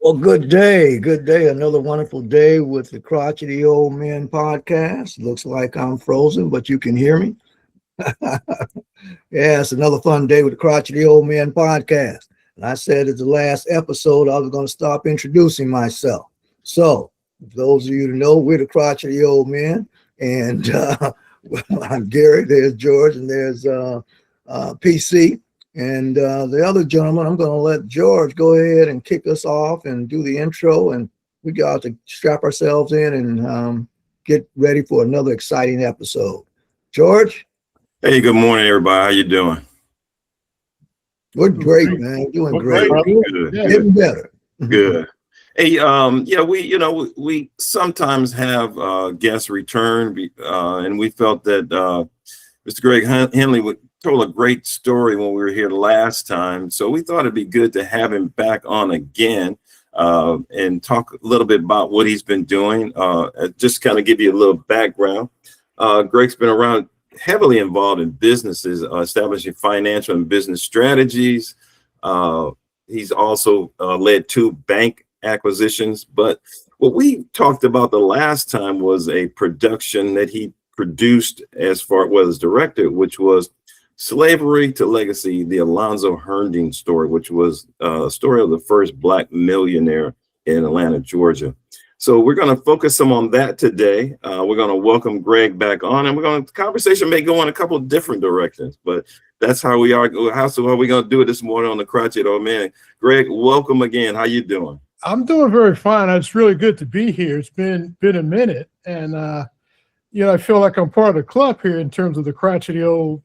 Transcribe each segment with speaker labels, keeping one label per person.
Speaker 1: Well, good day. Good day. Another wonderful day with the Crotchety Old Men podcast. Looks like I'm frozen, but you can hear me. Yeah, it's another fun day with the Crotchety Old Men podcast. And I said at the last episode, I was going to stop introducing myself. So, for those of you to know, we're the Crotchety Old Men. And I'm Gary, there's George, and there's PC. And the other gentleman, I'm going to let George go ahead and kick us off and do the intro. And we got to strap ourselves in and get ready for another exciting episode. George?
Speaker 2: Hey, good morning, everybody. How you doing?
Speaker 1: We're great, man. Doing great.
Speaker 2: Good.
Speaker 1: Getting better.
Speaker 2: Good. Hey, we sometimes have guests return, and we felt that Mr. Greg Henley told a great story when we were here last time. So we thought it'd be good to have him back on again and talk a little bit about what he's been doing. Just kind of give you a little background. Greg's been around, heavily involved in businesses, establishing financial and business strategies. He's also led 2 bank acquisitions. But what we talked about the last time was a production that he produced as far as director, which was Slavery to Legacy, the Alonzo Herndon story, which was a story of the first Black millionaire in Atlanta, Georgia. So we're going to focus some on that today. We're going to welcome Greg back on, and the conversation may go in a couple of different directions, but that's how we are. How are we going to do it this morning on the Crotchety Old Man? Greg, welcome again. How you doing?
Speaker 3: I'm doing very fine. It's really good to be here. It's been a minute, and I feel like I'm part of the club here in terms of the Crotchety Old.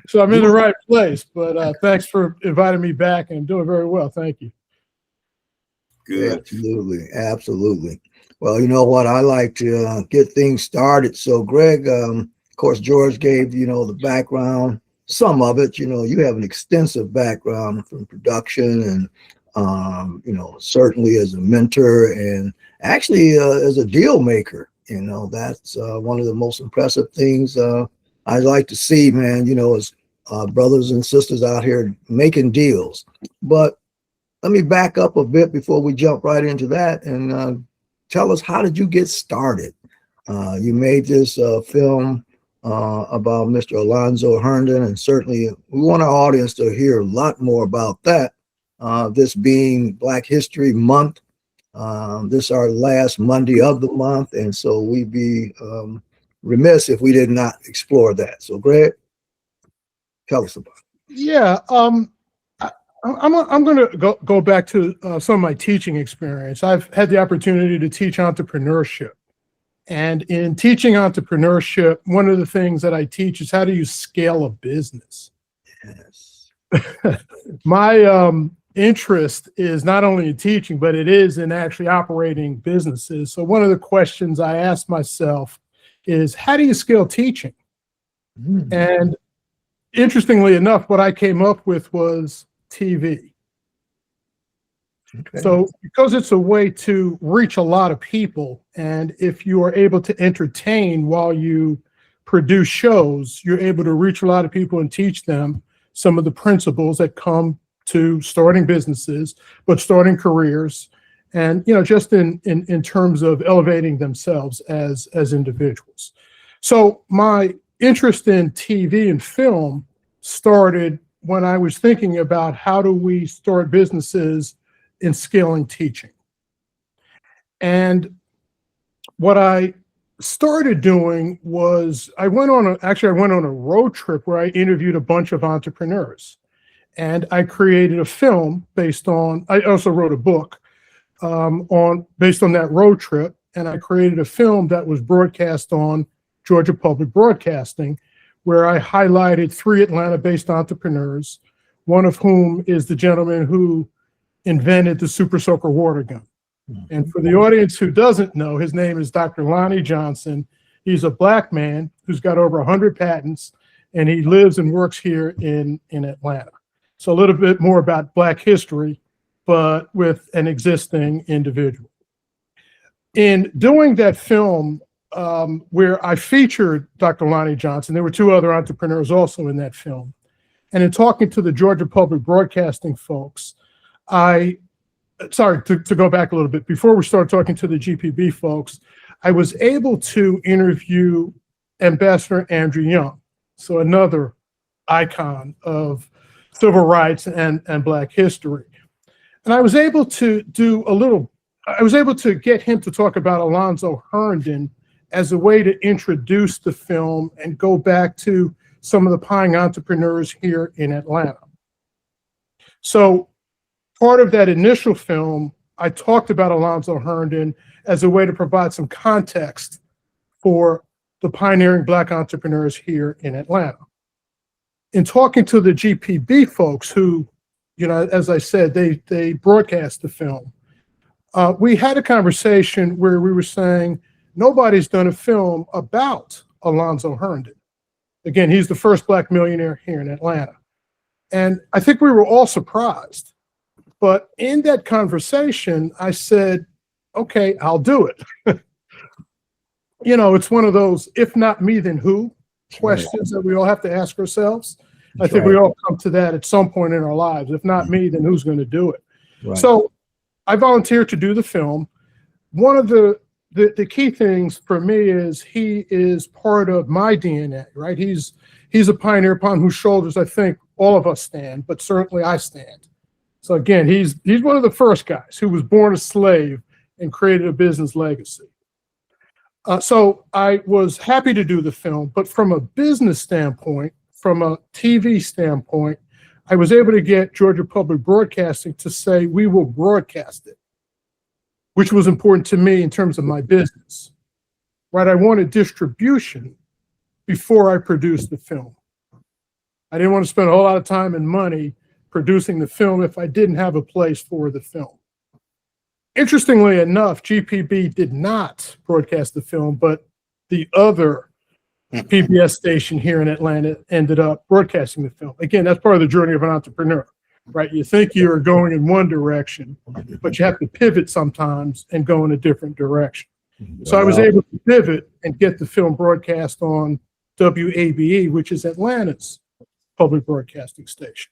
Speaker 3: So I'm in the right place. But thanks for inviting me back, and I'm doing very well. Thank you.
Speaker 2: Good.
Speaker 1: Absolutely. Well, you know what? I like to get things started. So, Greg, of course, George gave, the background, some of it. You have an extensive background from production and, certainly as a mentor and actually as a deal maker. That's one of the most impressive things I like to see, man, as brothers and sisters out here making deals. But let me back up a bit before we jump right into that and tell us, how did you get started? You made this film about Mr. Alonzo Herndon, and certainly we want our audience to hear a lot more about that. This being Black History Month, this our last Monday of the month, and so we'd be remiss if we did not explore that. So, Greg, tell us about it.
Speaker 3: Yeah, I'm going to go back to some of my teaching experience. I've had the opportunity to teach entrepreneurship. And in teaching entrepreneurship, one of the things that I teach is how do you scale a business?
Speaker 1: Yes.
Speaker 3: My interest is not only in teaching, but it is in actually operating businesses. So one of the questions I ask myself is, how do you scale teaching? Mm-hmm. And interestingly enough, what I came up with was TV. Okay. So because it's a way to reach a lot of people, and if you are able to entertain while you produce shows, you're able to reach a lot of people and teach them some of the principles that come to starting businesses, but starting careers, and just in terms of elevating themselves as individuals. So my interest in TV and film started when I was thinking about how do we start businesses in scaling teaching. And what I started doing was I went on a road trip where I interviewed a bunch of entrepreneurs, and I created a film I also wrote a book based on that road trip, and I created a film that was broadcast on Georgia Public Broadcasting, where I highlighted 3 Atlanta-based entrepreneurs, one of whom is the gentleman who invented the Super Soaker water gun. And for the audience who doesn't know, his name is Dr. Lonnie Johnson. He's a Black man who's got over 100 patents, and he lives and works here in Atlanta. So a little bit more about Black history, but with an existing individual. In doing that film, where I featured Dr. Lonnie Johnson, there were 2 other entrepreneurs also in that film. And in talking to the Georgia Public Broadcasting folks, sorry, to go back a little bit, before we start talking to the GPB folks, I was able to interview Ambassador Andrew Young, so another icon of civil rights and Black history. And I was able to get him to talk about Alonzo Herndon as a way to introduce the film and go back to some of the pioneering entrepreneurs here in Atlanta. So part of that initial film, I talked about Alonzo Herndon as a way to provide some context for the pioneering Black entrepreneurs here in Atlanta. In talking to the GPB folks who, as I said, they broadcast the film, we had a conversation where we were saying, nobody's done a film about Alonzo Herndon. Again, he's the first Black millionaire here in Atlanta. And I think we were all surprised. But in that conversation, I said, okay, I'll do it. It's one of those, if not me, then who questions that we all have to ask ourselves. I think we all come to that at some point in our lives. If not me, then who's going to do it? Right. So I volunteered to do the film. One of the key things for me is he is part of my DNA, right? He's a pioneer upon whose shoulders I think all of us stand, but certainly I stand. So again, he's one of the first guys who was born a slave and created a business legacy. So I was happy to do the film, but from a business standpoint, from a TV standpoint, I was able to get Georgia Public Broadcasting to say we will broadcast it, which was important to me in terms of my business. Right? I wanted distribution before I produced the film. I didn't want to spend a whole lot of time and money producing the film if I didn't have a place for the film. Interestingly enough, GPB did not broadcast the film, but the other PBS station here in Atlanta ended up broadcasting the film. Again, that's part of the journey of an entrepreneur, right? You think you're going in one direction, but you have to pivot sometimes and go in a different direction. So I was able to pivot and get the film broadcast on WABE, which is Atlanta's public broadcasting station.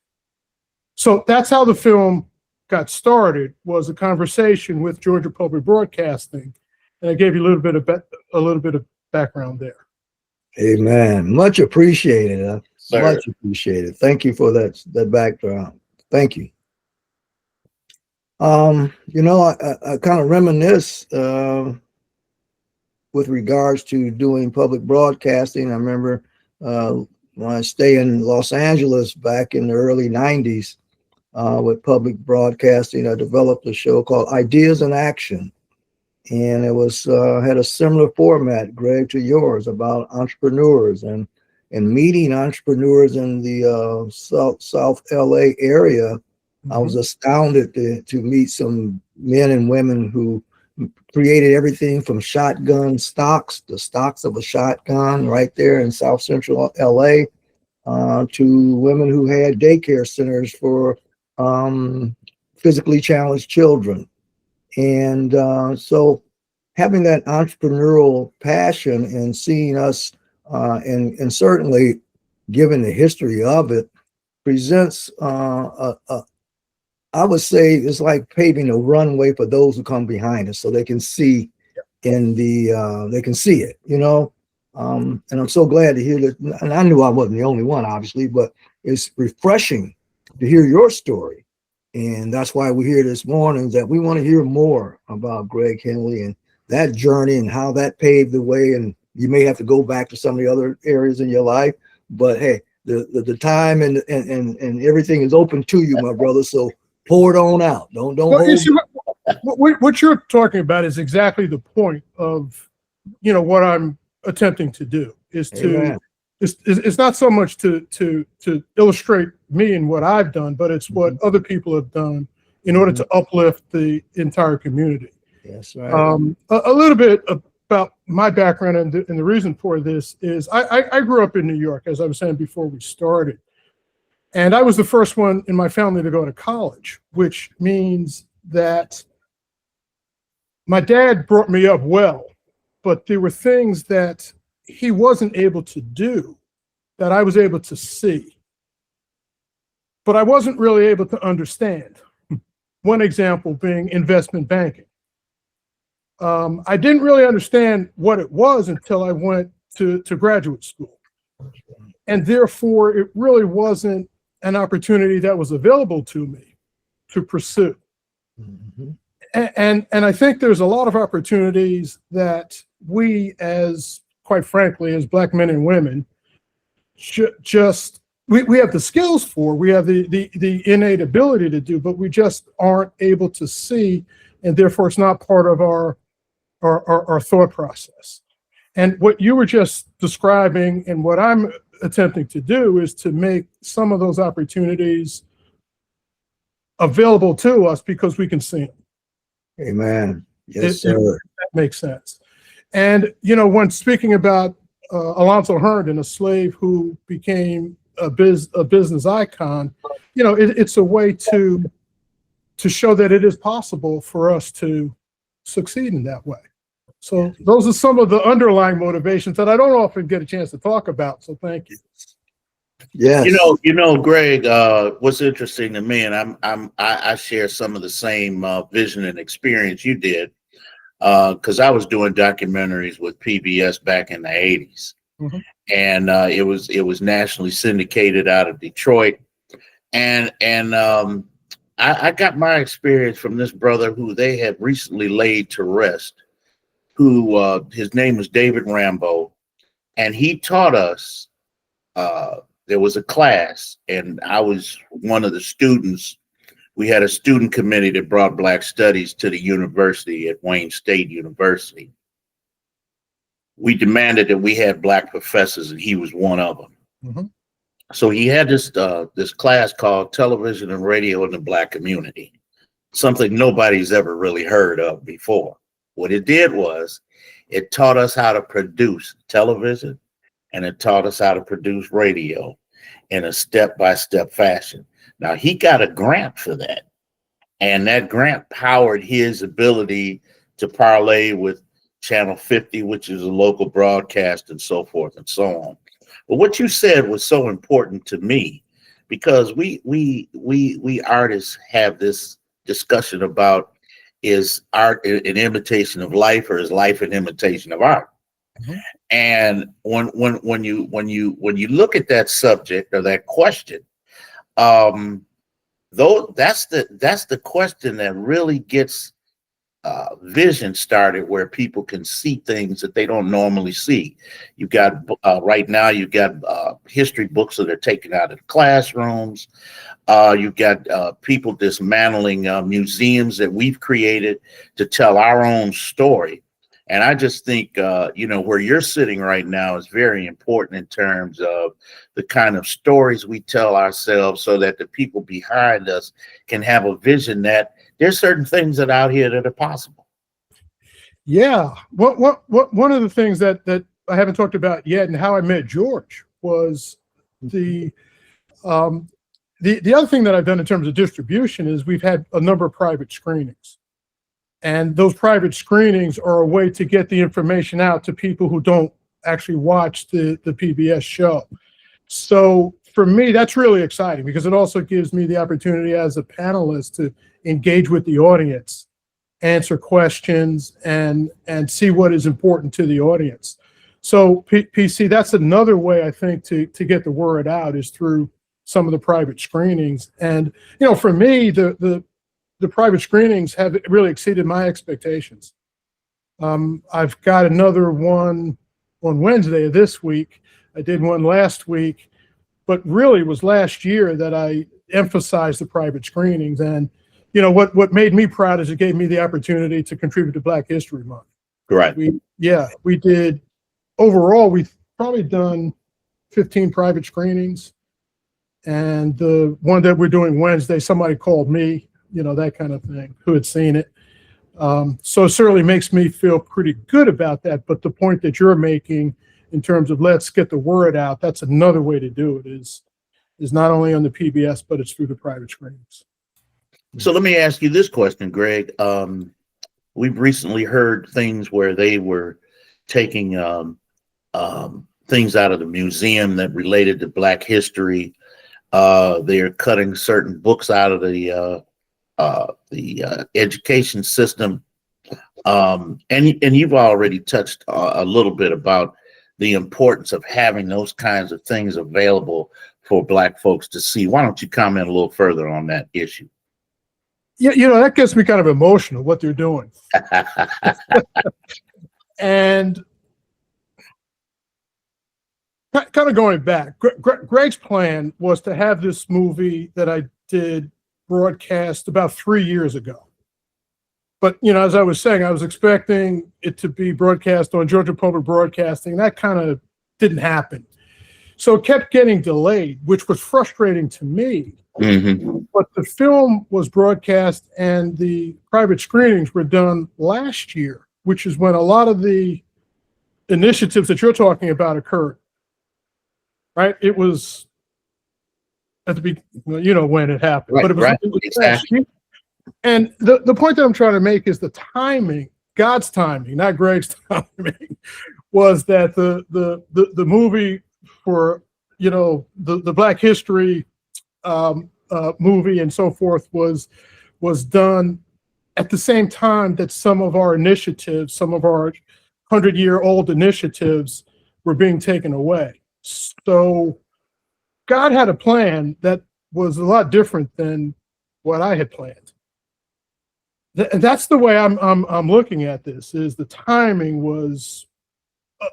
Speaker 3: So that's how the film got started, was a conversation with Georgia Public Broadcasting, and I gave you a little bit of background there.
Speaker 1: Amen. Much appreciated. Much appreciated. Thank you for that background. Thank you. I kind of reminisce with regards to doing public broadcasting. I remember when I stayed in Los Angeles back in the early 90s with public broadcasting, I developed a show called Ideas in Action. And it was had a similar format, Greg, to yours, about entrepreneurs and meeting entrepreneurs in the South LA area. Mm-hmm. I was astounded to meet some men and women who created everything from shotgun stocks, the stocks of a shotgun right there in South Central LA, to women who had daycare centers for physically challenged children. And so having that entrepreneurial passion and seeing us, and certainly given the history of it, presents, I would say it's like paving a runway for those who come behind us so they can see they can see it, and I'm so glad to hear that. And I knew I wasn't the only one, obviously, but it's refreshing to hear your story. And that's why we're here this morning, that we want to hear more about Greg Henley and that journey and how that paved the way. And you may have to go back to some of the other areas in your life, but hey, the time and everything is open to you, my brother. So pour it on out. Don't hold.
Speaker 3: What you're talking about is exactly the point of, what I'm attempting to do is to. Amen. It's not so much to illustrate me and what I've done, but it's what other people have done in order to uplift the entire community.
Speaker 1: Yes, right.
Speaker 3: A little bit about my background and the reason for this is I grew up in New York, as I was saying before we started, and I was the first one in my family to go to college, which means that my dad brought me up well, but there were things that he wasn't able to do that I was able to see. but I wasn't really able to understand. One example being investment banking. I didn't really understand what it was until I went to graduate school. And therefore, it really wasn't an opportunity that was available to me to pursue.
Speaker 1: Mhm.
Speaker 3: And I think there's a lot of opportunities that we, as quite frankly, as Black men and women, we have the skills for, we have the innate ability to do, but we just aren't able to see, and therefore it's not part of our thought process. And what you were just describing and what I'm attempting to do is to make some of those opportunities available to us because we can see them.
Speaker 1: Amen. Yes, sir.
Speaker 3: That makes sense. And, when speaking about Alonzo Herndon, a slave who became a business icon, it's a way to show that it is possible for us to succeed in that way. So those are some of the underlying motivations that I don't often get a chance to talk about. So thank you.
Speaker 1: Yes.
Speaker 4: Greg, what's interesting to me, and I share some of the same vision and experience you did, because I was doing documentaries with PBS back in the 80s.
Speaker 3: Mhm.
Speaker 4: And it was nationally syndicated out of Detroit. And I got my experience from this brother who they had recently laid to rest, who his name was David Rambo, and he taught us. There was a class, and I was one of the students. We had a student committee that brought Black Studies to the university at Wayne State University. We demanded that we had Black professors, and he was one of them.
Speaker 3: Mhm.
Speaker 4: So he had this class called Television and Radio in the Black Community, something nobody's ever really heard of before. What it did was it taught us how to produce television, and it taught us how to produce radio in a step-by-step fashion. Now, he got a grant for that, and that grant powered his ability to parlay with Channel 50, which is a local broadcast, and so forth and so on. But what you said was so important to me, because we artists have this discussion about, is art an imitation of life, or is life an imitation of art?
Speaker 3: Mhm.
Speaker 4: And when you look at that subject or that question, though that's the question that really gets vision started, where people can see things that they don't normally see. You got right now, you got history books that are taken out of classrooms. You got people dismantling museums that we've created to tell our own story. And I just think, where you're sitting right now is very important in terms of the kind of stories we tell ourselves, so that the people behind us can have a vision that there's certain things that out here that are possible.
Speaker 3: Yeah. One of the things that I haven't talked about yet, and how I met George, was the other thing that I've done in terms of distribution is we've had a number of private screenings. And those private screenings are a way to get the information out to people who don't actually watch the PBS show. So for me, that's really exciting, because it also gives me the opportunity as a panelist to engage with the audience, answer questions, and see what is important to the audience. So PC, that's another way I think to get the word out, is through some of the private screenings. And, for me, the private screenings have really exceeded my expectations. I've got another one on Wednesday of this week. I did one last week, but really it was last year that I emphasized the private screenings. And, what made me proud is it gave me the opportunity to contribute to Black History Month.
Speaker 4: Right.
Speaker 3: We did, overall, we've probably done 15 private screenings. And the one that we're doing Wednesday, somebody called me, that kind of thing, who had seen it. So it certainly makes me feel pretty good about that. But the point that you're making in terms of let's get the word out, that's another way to do it, is not only on the PBS, but it's through the private screenings.
Speaker 4: So let me ask you this question, Greg. We've recently heard things where they were taking things out of the museum that related to Black history, They're cutting certain books out of the education system. And you've already touched a little bit about the importance of having those kinds of things available for Black folks to see. Why don't you comment a little further on that issue?
Speaker 3: Yeah, that gets me kind of emotional, what they're doing. And kind of going back, Greg's plan was to have this movie that I did broadcast about 3 years ago. But, as I was saying, I was expecting it to be broadcast on Georgia Public Broadcasting. That kind of didn't happen. So it kept getting delayed, which was frustrating to me.
Speaker 4: Mm-hmm.
Speaker 3: But the film was broadcast and the private screenings were done last year, which is when a lot of the initiatives that you're talking about occurred. Right? It was at the beginning, when it happened.
Speaker 4: Right,
Speaker 3: but it was,
Speaker 4: right.
Speaker 3: it was
Speaker 4: Exactly.
Speaker 3: And the point that I'm trying to make is the timing, God's timing, not Greg's timing, was that the movie for the Black History movie and so forth was done at the same time that some of our initiatives, some of our 100-year-old initiatives were being taken away. So God had a plan that was a lot different than what I had planned. That's the way I'm looking at this. Is the timing was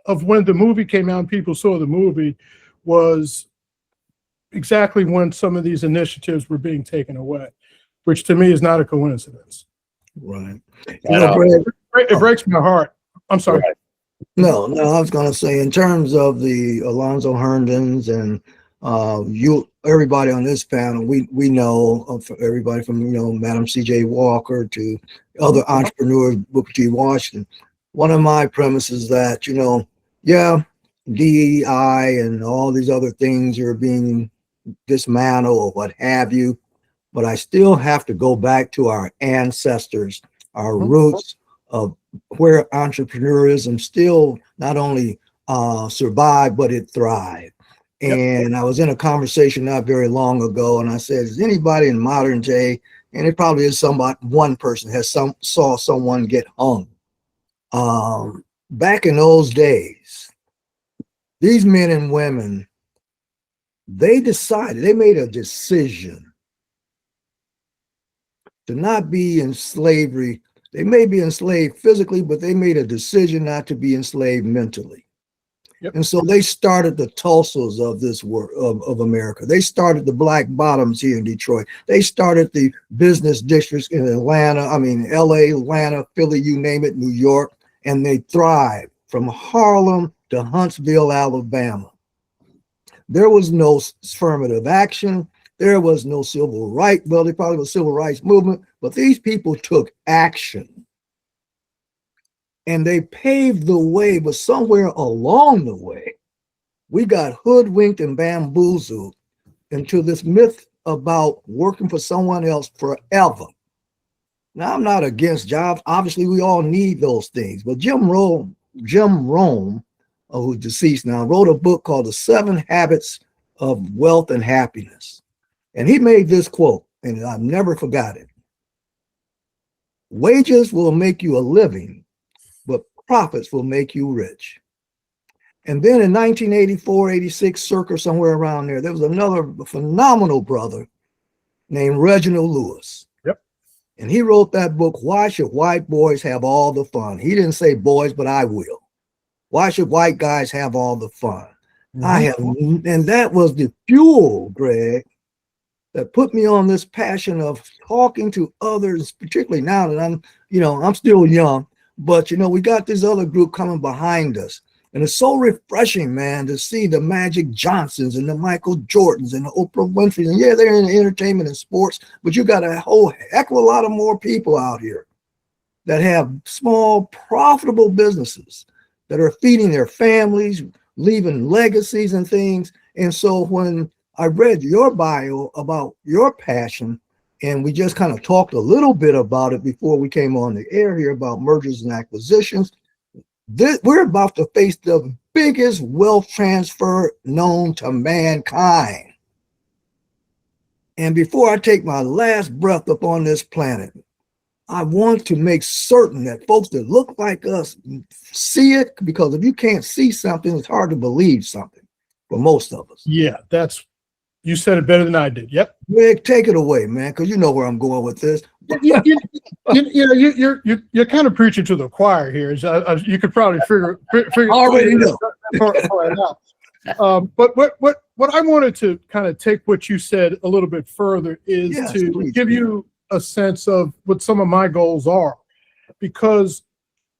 Speaker 3: of when the movie came out and people saw the movie was exactly when some of these initiatives were being taken away, which to me is not a coincidence.
Speaker 1: Right.
Speaker 3: Greg, it breaks my heart. I'm sorry.
Speaker 4: Right.
Speaker 1: No, I was going to say, in terms of the Alonzo Herndons and everybody on this panel, we know of everybody from Madam C.J. Walker to other entrepreneurs, Booker T. Washington. One of my premises that DEI and all these other things are being dismantled or what have you, but I still have to go back to our ancestors, our roots of where entrepreneurism still not only survived, but it thrived. And I was in a conversation not very long ago, and I said, is anybody in modern day, and it probably is one person saw someone get hung. Back in those days, these men and women, they made a decision to not be in slavery. They may be enslaved physically, but they made a decision not to be enslaved mentally.
Speaker 3: Yep.
Speaker 1: And so they started the Tulsas of this world of America. They started the Black Bottoms here in Detroit. They started the business districts in LA, Atlanta, Philly, you name it, New York, and they thrived from Harlem to Huntsville, Alabama. There was no affirmative action. There was no civil rights. Well, they probably was a civil rights movement, but these people took action. And they paved the way, but somewhere along the way, we got hoodwinked and bamboozled into this myth about working for someone else forever. Now, I'm not against jobs. Obviously, we all need those things. But Jim Rome, who's deceased now, wrote a book called The 7 Habits of Wealth and Happiness. And he made this quote, and I've never forgot it. Wages will make you a living, but profits will make you rich. And then in 1984, 86, circa somewhere around there was another phenomenal brother named Reginald Lewis.
Speaker 3: Yep.
Speaker 1: And he wrote that book, Why Should White Boys Have All the Fun? He didn't say boys, but I will. Why should white guys have all the fun? And that was the fuel, Greg, that put me on this passion of talking to others, particularly now that I'm still young, but we got this other group coming behind us. And it's so refreshing, man, to see the Magic Johnsons and the Michael Jordans and the Oprah Winfrey. And yeah, they're in entertainment and sports, but you got a whole heck of a lot of more people out here that have small, profitable businesses that are feeding their families, leaving legacies and things. And so when I read your bio about your passion, and we just kind of talked a little bit about it before we came on the air here about mergers and acquisitions, we're about to face the biggest wealth transfer known to mankind. And before I take my last breath upon this planet, I want to make certain that folks that look like us see it, because if you can't see something, it's hard to believe something for most of us.
Speaker 3: Yeah, you said it better than I did. Yep.
Speaker 1: Greg, take it away, man, because you know where I'm going with this.
Speaker 3: You're kind of preaching to the choir here. You could probably figure
Speaker 1: Already know.
Speaker 3: that out. But what I wanted to kind of take what you said a little bit further is to
Speaker 1: please,
Speaker 3: give you a sense of what some of my goals are, because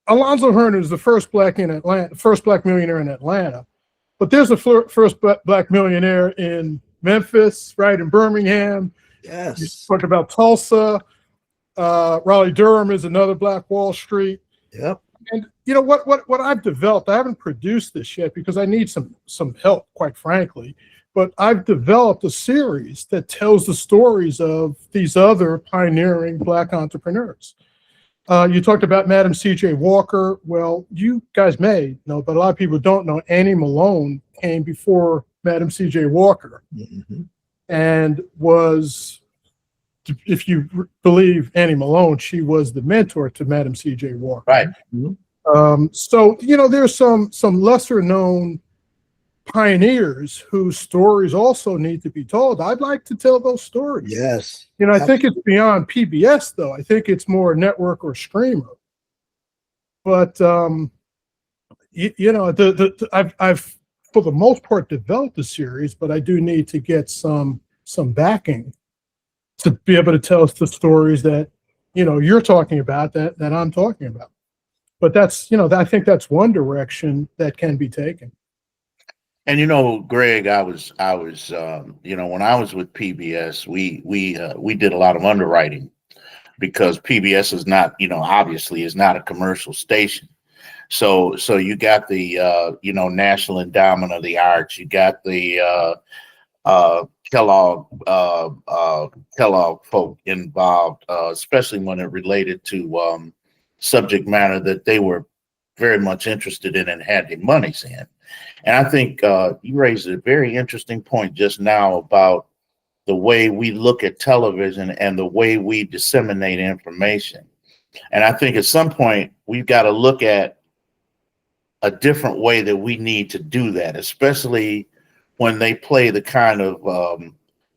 Speaker 3: Alonzo Herndon is the first black millionaire in Atlanta, but there's a first black millionaire in Memphis, right, in Birmingham.
Speaker 1: Yes.
Speaker 3: You talked about Tulsa. Raleigh-Durham is another Black Wall Street.
Speaker 1: Yep.
Speaker 3: And you know what I've developed, I haven't produced this yet because I need some help, quite frankly. But I've developed a series that tells the stories of these other pioneering Black entrepreneurs. You talked about Madam C.J. Walker. Well, you guys may know, but a lot of people don't know Annie Malone came before Madam C.J. Walker, and was, if you believe Annie Malone, she was the mentor to Madam C.J. Walker.
Speaker 4: Right.
Speaker 3: So, you know, there's some lesser known pioneers whose stories also need to be told. I'd like to tell those stories.
Speaker 1: Yes.
Speaker 3: You know, I think it's beyond PBS, though. I think it's more network or streamer. But you know, I've for the most part developed the series, but I do need to get some backing to be able to tell us the stories that, you know, you're talking about, that I'm talking about. But that's, you know, I think that's one direction that can be taken.
Speaker 4: And you know, Greg, I was, you know, when I was with PBS, we did a lot of underwriting, because PBS is not, you know, obviously is not a commercial station. So you got the, you know, National Endowment of the Arts, you got the Kellogg folk involved, especially when it related to subject matter that they were very much interested in and had their monies in. And I think you raised a very interesting point just now about the way we look at television and the way we disseminate information. And I think at some point we've got to look at a different way that we need to do that, especially when they play the kind of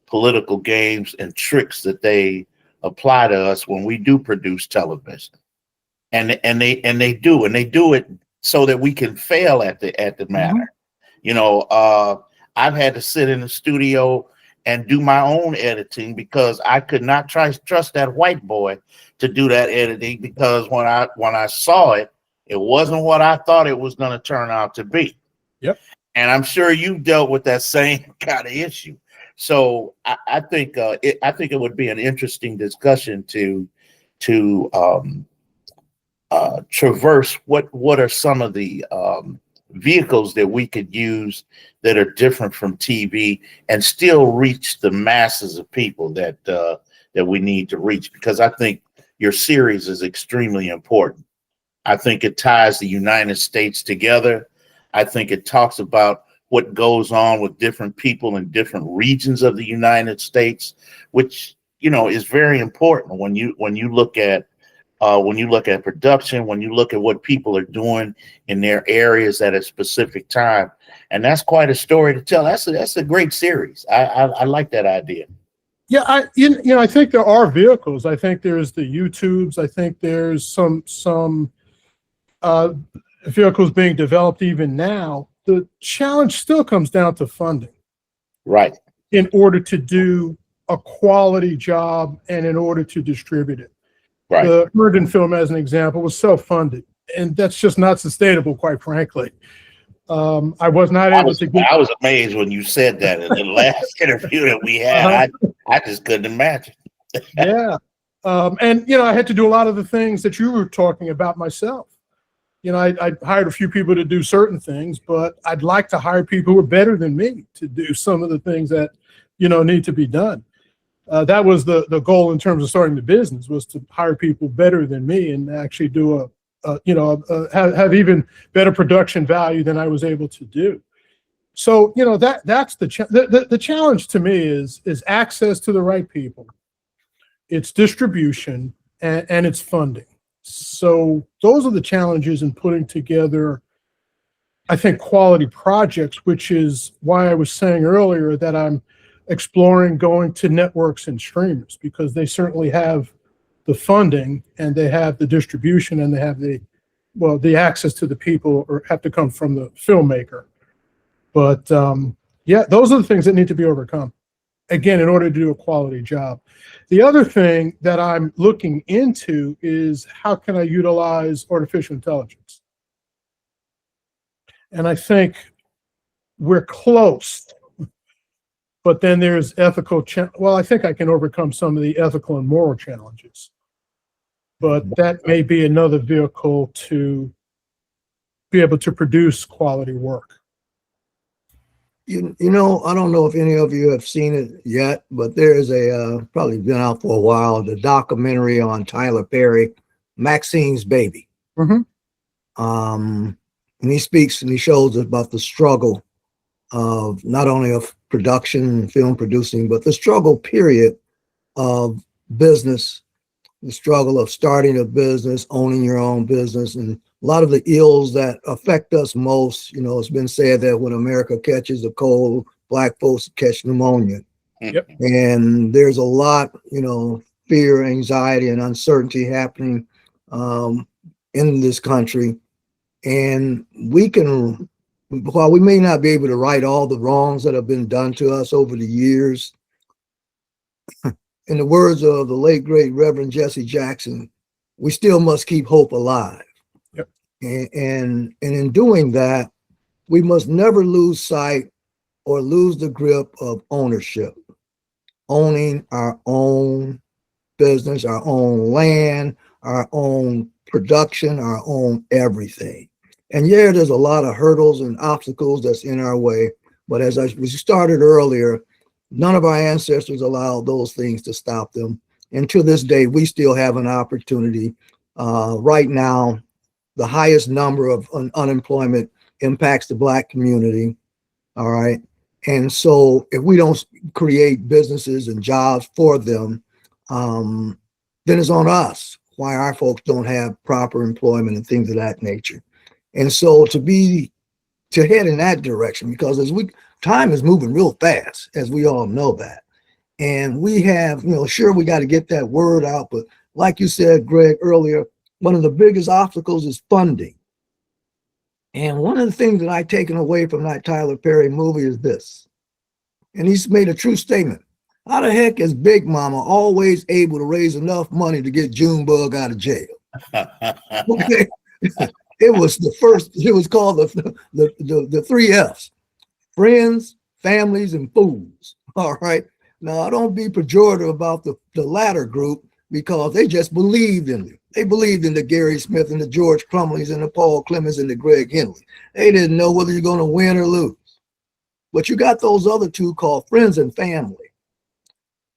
Speaker 4: political games and tricks that they apply to us when we do produce television. And they do it so that we can fail at the matter. You know, I've had to sit in the studio and do my own editing because I could not trust that white boy to do that editing, because when I saw it, it wasn't what I thought it was going to turn out to be.
Speaker 3: Yep.
Speaker 4: And I'm sure you dealt with that same kind of issue. So I think it would be an interesting discussion to traverse what are some of the vehicles that we could use that are different from TV and still reach the masses of people that we need to reach, because I think your series is extremely important. I think it ties the United States together. I think it talks about what goes on with different people in different regions of the United States, which, you know, is very important when you look at production, when you look at what people are doing in their areas at a specific time. And that's quite a story to tell. That's a great series. I like that idea.
Speaker 3: Yeah, I think there are vehicles. I think there's the YouTubes. I think there's some vehicles being developed even now. The challenge still comes down to funding.
Speaker 4: Right.
Speaker 3: In order to do a quality job and in order to distribute it.
Speaker 4: Right.
Speaker 3: The Herndon film, as an example, was self-funded, and that's just not sustainable, quite frankly. I was not able to get.
Speaker 4: I was amazed when you said that in the last interview that we had. I just couldn't imagine.
Speaker 3: Yeah, and you know, I had to do a lot of the things that you were talking about myself. You know, I hired a few people to do certain things, but I'd like to hire people who are better than me to do some of the things that, you know, need to be done. That was the goal in terms of starting the business, was to hire people better than me and actually do have even better production value than I was able to do. So, you know, that's the challenge to me is access to the right people, it's distribution, and it's funding. So those are the challenges in putting together, I think, quality projects, which is why I was saying earlier that I'm exploring going to networks and streamers, because they certainly have the funding and they have the distribution and they have the access to the people, or have to come from the filmmaker. But yeah, those are the things that need to be overcome, again, in order to do a quality job. The other thing that I'm looking into is how can I utilize artificial intelligence? And I think we're close, but then there's ethical, well, I think I can overcome some of the ethical and moral challenges, but that may be another vehicle to be able to produce quality work.
Speaker 1: You know, I don't know if any of you have seen it yet, but there is probably been out for a while, the documentary on Tyler Perry, Maxine's Baby.
Speaker 3: Mm-hmm.
Speaker 1: And he speaks and he shows about the struggle of not only of production and film producing, but the struggle period of business, the struggle of starting a business, owning your own business, and a lot of the ills that affect us most. You know, it's been said that when America catches a cold, Black folks catch pneumonia.
Speaker 3: Yep.
Speaker 1: And there's a lot, you know, fear, anxiety, and uncertainty happening in this country. And we can, while we may not be able to right all the wrongs that have been done to us over the years, in the words of the late, great Reverend Jesse Jackson, we still must keep hope alive.
Speaker 3: Yep.
Speaker 1: And in doing that, we must never lose sight or lose the grip of ownership, owning our own business, our own land, our own production, our own everything. And yeah, there's a lot of hurdles and obstacles that's in our way. But as we started earlier, none of our ancestors allowed those things to stop them. And to this day, we still have an opportunity. Right now, the highest number of unemployment impacts the Black community. All right. And so if we don't create businesses and jobs for them, then it's on us why our folks don't have proper employment and things of that nature. And so to head in that direction, because time is moving real fast, as we all know that. And we have, you know, sure, we got to get that word out, but like you said, Greg, earlier, one of the biggest obstacles is funding. And one of the things that I've taken away from that Tyler Perry movie is this, and he's made a true statement. How the heck is Big Mama always able to raise enough money to get Junebug out of jail? Okay. It was called the 3 F's: friends, families, and fools. All right. Now, don't be pejorative about the latter group, because they just believed in it. They believed in the Gary Smith and the George Crumleys and the Paul Clemens and the Greg Henley. They didn't know whether you're going to win or lose. But you got those other two called friends and family.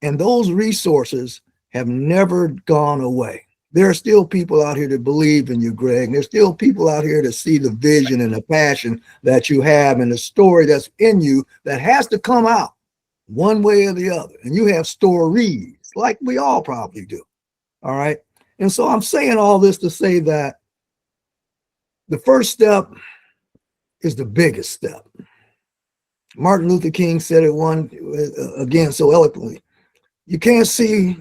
Speaker 1: And those resources have never gone away. There are still people out here that believe in you, Greg. And there's still people out here that see the vision and the passion that you have and the story that's in you that has to come out one way or the other. And you have stories like we all probably do. All right. And so I'm saying all this to say that the first step is the biggest step. Martin Luther King said it again so eloquently. You can't see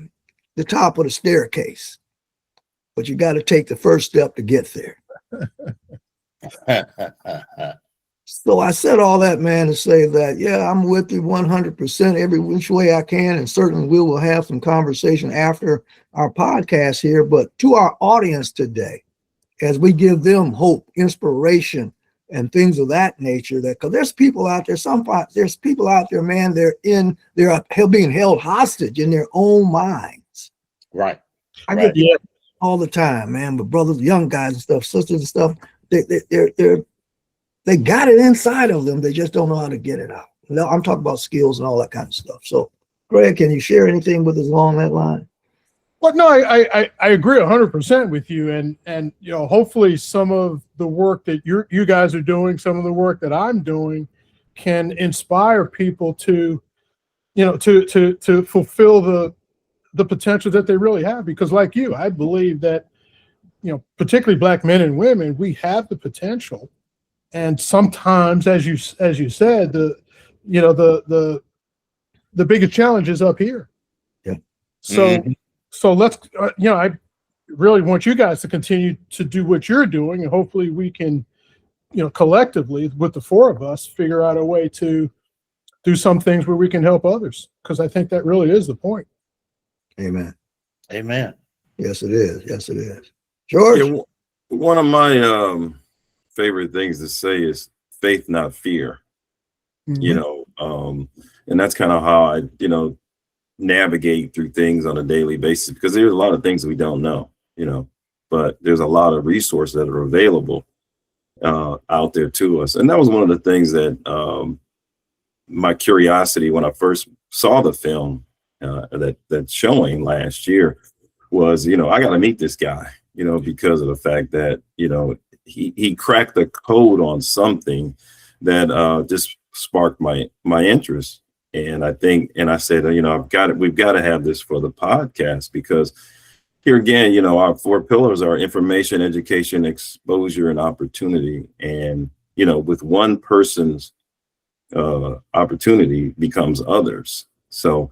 Speaker 1: the top of the staircase, but you got to take the first step to get there. So I said all that, man, to say that, yeah, I'm with you 100% every which way I can. And certainly we will have some conversation after our podcast here. But to our audience today, as we give them hope, inspiration, and things of that nature, that because there's people out there, there's people out there, man, they're being held hostage in their own minds.
Speaker 4: Right.
Speaker 1: I get all the time, man, with brothers, young guys and stuff, sisters and stuff, they got it inside of them. They just don't know how to get it out. No, I'm talking about skills and all that kind of stuff. So, Greg, can you share anything with us along that line?
Speaker 3: Well, no, I agree 100% with you, and you know, hopefully some of the work that you guys are doing, some of the work that I'm doing, can inspire people to, to fulfill the potential that they really have. Because like you, I believe that, particularly Black men and women, we have the potential. And sometimes, as you said, the biggest challenge is up here.
Speaker 1: Yeah.
Speaker 3: So let's, I really want you guys to continue to do what you're doing, and hopefully we can, collectively with the four of us, figure out a way to do some things where we can help others, because I think that really is the point.
Speaker 1: Amen.
Speaker 4: Amen.
Speaker 1: Yes, it is. Yes, it is. George?
Speaker 2: Yeah, one of my favorite things to say is faith, not fear.
Speaker 3: Mhm.
Speaker 2: And that's kind of how I, navigate through things on a daily basis, because there's a lot of things we don't know, but there's a lot of resources that are available out there to us. And that was one of the things that my curiosity when I first saw the film that's showing last year was, I got to meet this guy, because of the fact that, he cracked the code on something that just sparked my interest. And I said, we've got to have this for the podcast, because here again, our four pillars are information, education, exposure, and opportunity. And, with one person's opportunity becomes others. So,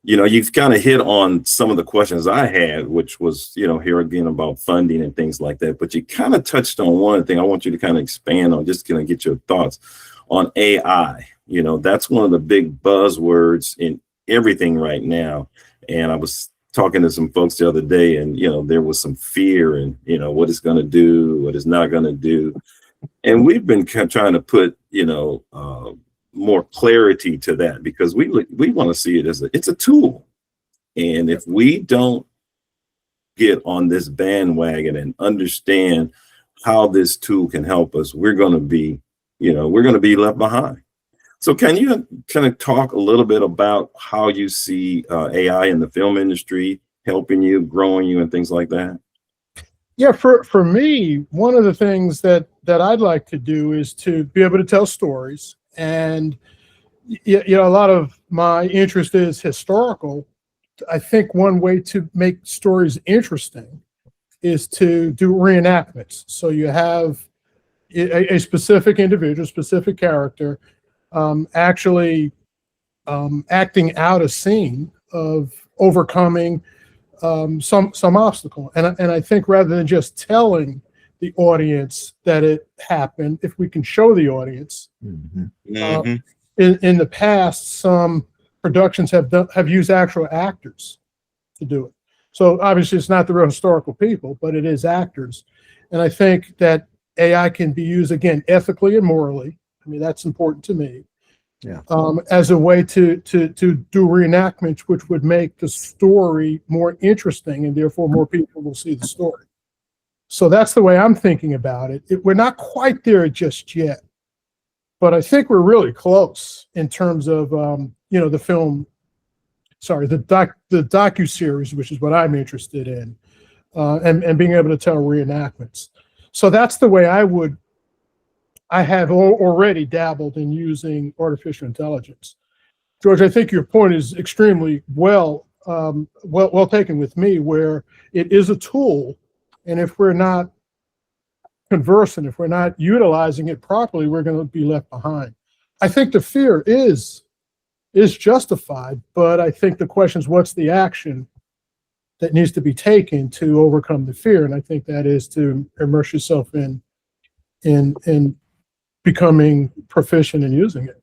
Speaker 2: you've kind of hit on some of the questions I had, which was, here again about funding and things like that. But you kind of touched on one thing I want you to kind of expand on, just kind of get your thoughts on AI. That's one of the big buzzwords in everything right now. And I was talking to some folks the other day, and, there was some fear and, what it's going to do, what it's not going to do. And we've been trying to put, more clarity to that, because we want to see it as it's a tool. And if we don't get on this bandwagon and understand how this tool can help us, we're going to be left behind. So can you kind of talk a little bit about how you see AI in the film industry helping you, growing you, and things like that?
Speaker 3: Yeah, for me, one of the things that I'd like to do is to be able to tell stories. And a lot of my interest is historical. I think one way to make stories interesting is to do reenactments. So you have a specific individual, specific character, actually acting out a scene of overcoming some obstacle. And I think rather than just telling the audience that it happened, if we can show the audience.
Speaker 1: Mm-hmm.
Speaker 3: In the past, some productions have used actual actors to do it. So obviously it's not the real historical people, but it is actors. And I think that AI can be used, again, ethically and morally. I mean, that's important to me.
Speaker 1: Yeah.
Speaker 3: As a way to do reenactments, which would make the story more interesting, and therefore more people will see the story. So that's the way I'm thinking about it. We're not quite there just yet, but I think we're really close in terms of the film. Sorry, the docuseries, which is what I'm interested in, and being able to tell reenactments. So that's the way I have already dabbled in using artificial intelligence. George, I think your point is extremely well taken with me, where it is a tool, and if we're not conversant, if we're not utilizing it properly, we're going to be left behind. I think the fear is justified, but I think the question is, what's the action that needs to be taken to overcome the fear? And I think that is to immerse yourself in becoming proficient in using it.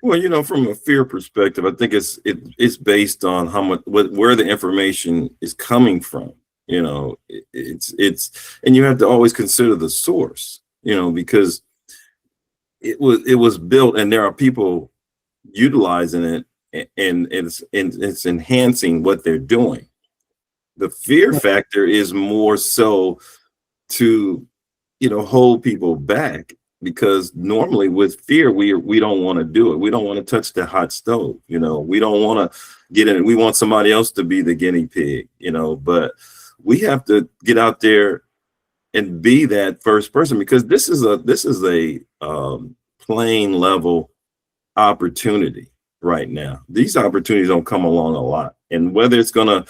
Speaker 2: Well, from a fear perspective, I think it's based on where the information is coming from. It's and you have to always consider the source, because it was built, and there are people utilizing it, and it's enhancing what they're doing. The fear factor is more so to hold people back, because normally with fear we don't want to do it. We don't want to touch the hot stove. We don't want to get in it. We want somebody else to be the guinea pig. But we have to get out there and be that first person, because this is a plain level opportunity right now. These opportunities don't come along a lot. And whether it's going to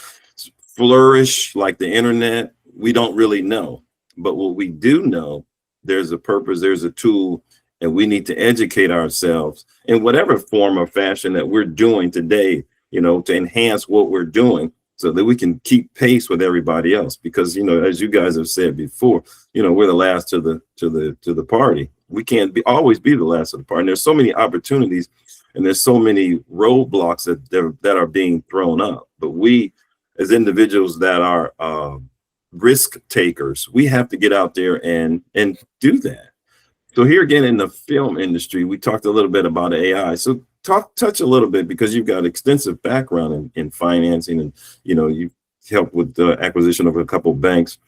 Speaker 2: flourish like the internet, we don't really know. But what we do know, there's a purpose, there's a tool, and we need to educate ourselves in whatever form or fashion that we're doing today, you know, to enhance what we're doing so that we can keep pace with everybody else. Because, you know, as you guys have said before, you know, we're the last to the party. We can't always be the last of the party. And there's so many opportunities and there's so many roadblocks that are being thrown up. But we, as individuals that are risk takers, we have to get out there and do that. So here again in the film industry, we talked a little bit about AI. So touch a little bit, because you've got extensive background in financing, and you know you've helped with the acquisition of a couple of banks.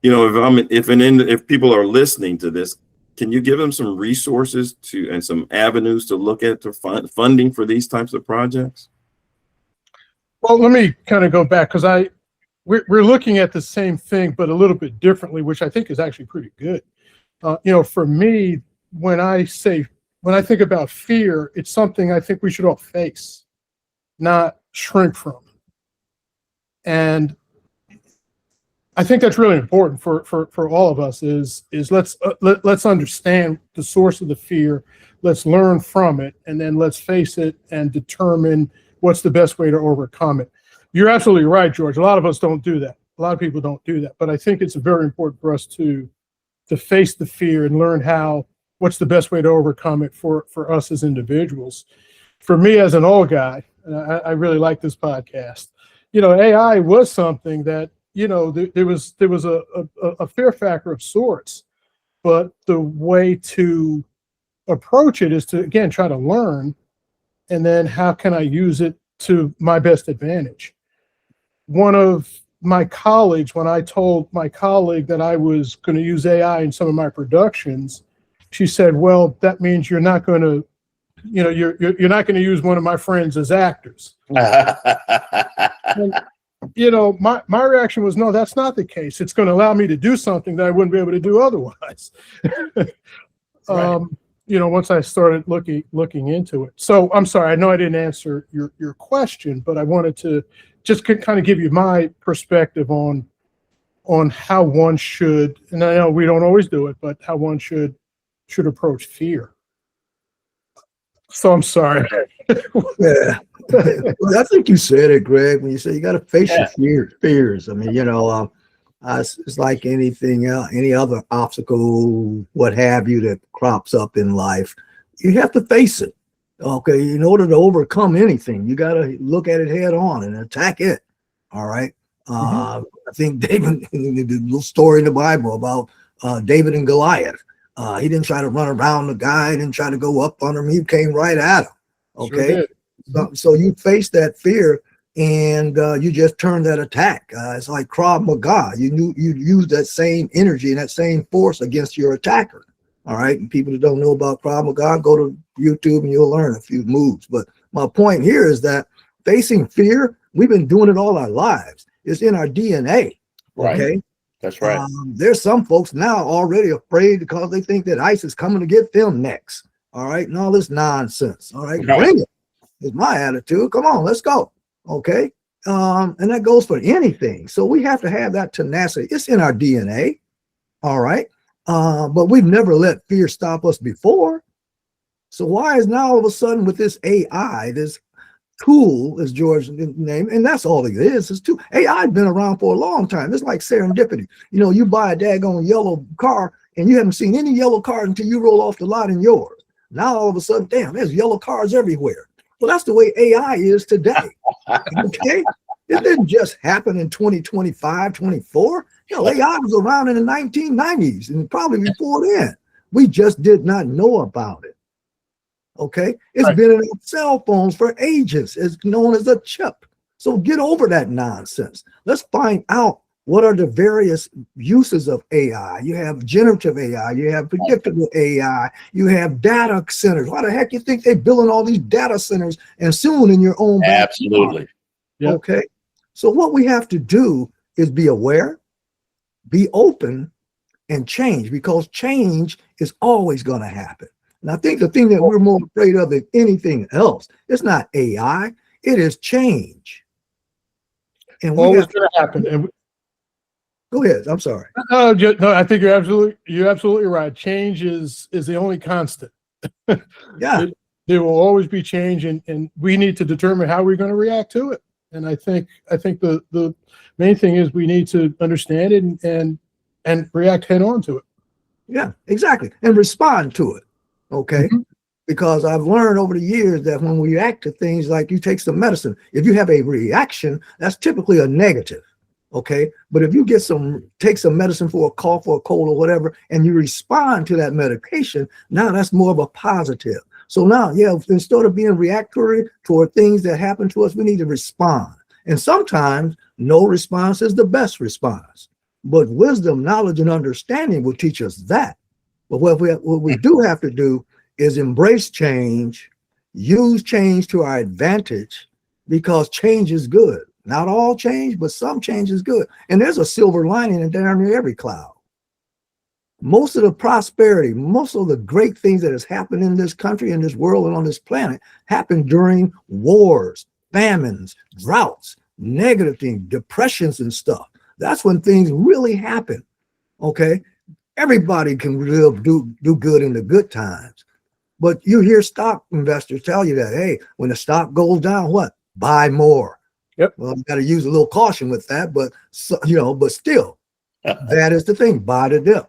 Speaker 2: You know, if people are listening to this, can you give them some resources and some avenues to look at to find funding for these types of projects?
Speaker 3: Well, let me kind of go back, because we're looking at the same thing, but a little bit differently, which I think is actually pretty good. You know, for me, when I think about fear, it's something I think we should all face, not shrink from. And I think that's really important for all of us is let's understand the source of the fear, let's learn from it, and then let's face it and determine what's the best way to overcome it. You're absolutely right, George. A lot of us don't do that. A lot of people don't do that. But I think it's very important for us to face the fear and learn what's the best way to overcome it for us as individuals. For me as an old guy, and I really like this podcast, you know, AI was something that, you know, there was a fear factor of sorts, but the way to approach it is to, again, try to learn, and then how can I use it to my best advantage? One of my colleagues, when I told my colleague that I was going to use AI in some of my productions, she said, well, that means you're not going to, you know, you're not going to use one of my friends as actors. And, you know, my reaction was, no, that's not the case. It's going to allow me to do something that I wouldn't be able to do otherwise.
Speaker 4: Right.
Speaker 3: You know, once I started looking into it. So I'm sorry, I know I didn't answer your question, but I wanted to just kind of give you my perspective on how one should, and I know we don't always do it, but how one should approach fear. So I'm sorry.
Speaker 1: Yeah. Well, I think you said it, Greg, when you say you got to face your fears. I mean, you know, it's like anything else, any other obstacle, what have you, that crops up in life. You have to face it. Okay, in order to overcome anything, you got to look at it head on and attack it. All right. I think David, the little story in the Bible about David and Goliath. He didn't try to run around the guy, didn't try to go up on him. He came right at him. Okay. Sure. So you face that fear, and you just turn that attack. It's like Krav Maga. You use that same energy and that same force against your attacker. All right. And people that don't know about Krav Maga, go to YouTube and you'll learn a few moves. But my point here is that facing fear, we've been doing it all our lives. It's in our DNA.
Speaker 4: Right.
Speaker 1: Okay.
Speaker 4: That's right.
Speaker 1: There's some folks now already afraid because they think that ICE is coming to get them next. All right. And all this nonsense. All right. Bring it. Is my attitude. Come on, let's go. Okay. And that goes for anything. So we have to have that tenacity. It's in our DNA. All right. But we've never let fear stop us before. So why is now all of a sudden with this AI, this tool, as George named, and that's all it is. It's tool. AI has been around for a long time. It's like serendipity. You know, you buy a daggone yellow car and you haven't seen any yellow cars until you roll off the lot in yours. Now all of a sudden, damn, there's yellow cars everywhere. Well, that's the way AI is today. Okay. It didn't just happen in 2025, 24. You know, AI was around in the 1990s and probably before then. We just did not know about it. Okay. It's been in our cell phones for ages. It's known as a chip. So get over that nonsense. Let's find out what are the various uses of AI. You have generative AI, you have predictable AI, you have data centers. Why the heck you think they're building all these data centers and soon in your own backyard?
Speaker 4: Absolutely.
Speaker 3: Yep.
Speaker 1: Okay. So what we have to do is be aware, be open, and change, because change is always going to happen. And I think the thing that we're more afraid of than anything else, it's not AI, it is change. And we
Speaker 3: Always
Speaker 1: have
Speaker 3: going to happen. And
Speaker 1: go ahead. I'm sorry.
Speaker 3: no, I think you're absolutely right. Change is the only constant.
Speaker 1: Yeah.
Speaker 3: There will always be change, and we need to determine how we're going to react to it. And I think the main thing is we need to understand it and react head on to it.
Speaker 1: Yeah, exactly. And respond to it. Okay.
Speaker 3: Mm-hmm.
Speaker 1: Because I've learned over the years that when we react to things, like you take some medicine, if you have a reaction, that's typically a negative. Okay. But if you take some medicine for a cough or a cold or whatever, and you respond to that medication, now that's more of a positive. So now, yeah, instead of being reactory toward things that happen to us, we need to respond. And sometimes no response is the best response. But wisdom, knowledge, and understanding will teach us that. But what we do have to do is embrace change, use change to our advantage, because change is good. Not all change, but some change is good. And there's a silver lining in down near every cloud. Most of the prosperity, most of the great things that has happened in this country, in this world, and on this planet happened during wars, famines, droughts, negative things, depressions and stuff. That's when things really happen. Okay. Everybody can do good in the good times. But you hear stock investors tell you that, hey, when the stock goes down, what? Buy more.
Speaker 3: Yep.
Speaker 1: Well, you got to use a little caution with that, but but still, that is the thing. Buy the dip.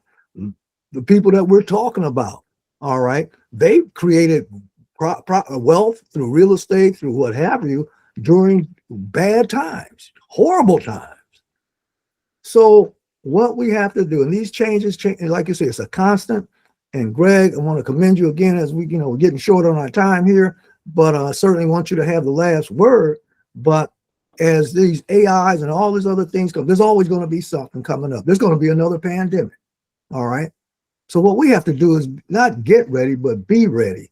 Speaker 1: The people that we're talking about, all right, they created wealth through real estate, through what have you, during bad times, horrible times. So what we have to do, and these changes, like you say, it's a constant. And Greg, I want to commend you again as we're getting short on our time here, but I certainly want you to have the last word. But as these AIs and all these other things come, there's always going to be something coming up. There's going to be another pandemic. All right. So what we have to do is not get ready, but be ready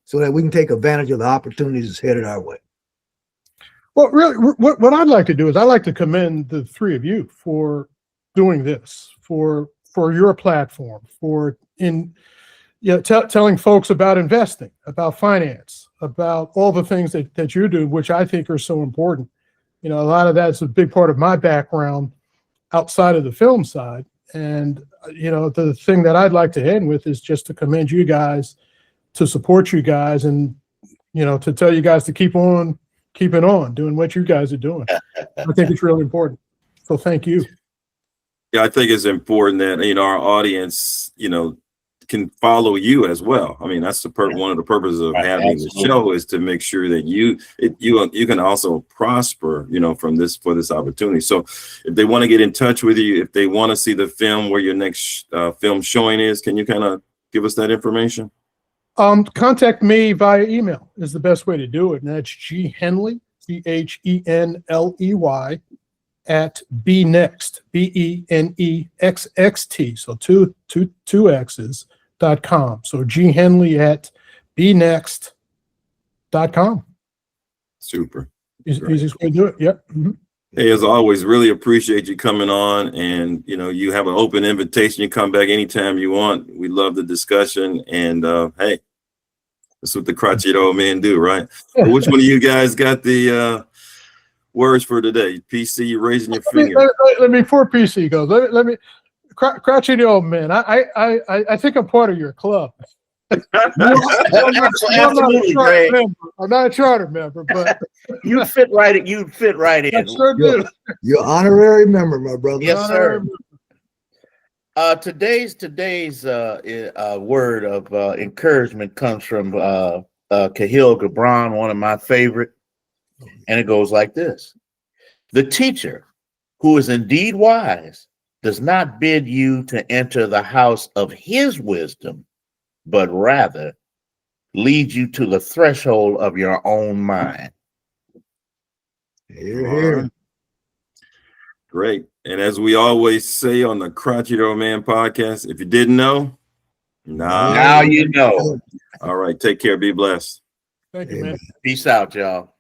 Speaker 1: so that we can take advantage of the opportunities that's headed our way.
Speaker 3: Well, really, what I'd like to do is I'd like to commend the three of you for doing this, for your platform, for telling folks about investing, about finance, about all the things that you do, which I think are so important. A lot of that's a big part of my background outside of the film side. And, the thing that I'd like to end with is just to commend you guys, to support you guys, and, to tell you guys to keep on keeping on doing what you guys are doing. I think it's really important. So thank you.
Speaker 2: Yeah, I think it's important that, our audience, can follow you as well. I mean, that's one of the purposes of having the show, is to make sure that you can also prosper, for this opportunity. So if they want to get in touch with you, if they want to see the film where your next film showing is, can you kind of give us that information?
Speaker 3: Contact me via email is the best way to do it. And that's G Henley, CHENLEY at BNext, BENEXXT. So two X's.com. So G Henley at BNext.com.
Speaker 2: Super.
Speaker 3: Easiest way to do it. Yep. Mm-hmm.
Speaker 2: Hey, as always, really appreciate you coming on, and you have an open invitation. You come back anytime you want. We love the discussion, and hey, that's what the crotchety old men do, right? But which one of you guys got the words for today? PC, you raising your finger.
Speaker 3: Let me, before PC goes, let me crotchety old man. I think I'm part of your club.
Speaker 4: Absolutely, Greg.
Speaker 3: I'm not a charter member, but
Speaker 4: you fit right in. You fit right in.
Speaker 3: I sure do.
Speaker 1: You're honorary member, my brother.
Speaker 4: Yes, sir. Today's word of encouragement comes from Kahil Gibran, one of my favorite, and it goes like this: the teacher who is indeed wise does not bid you to enter the house of his wisdom, but rather lead you to the threshold of your own mind.
Speaker 1: Here.
Speaker 2: Great. And as we always say on the Crotchety Old Man podcast, if you didn't know, now
Speaker 4: you know.
Speaker 2: All right. Take care. Be blessed.
Speaker 3: Thank you, man.
Speaker 4: Peace out, y'all.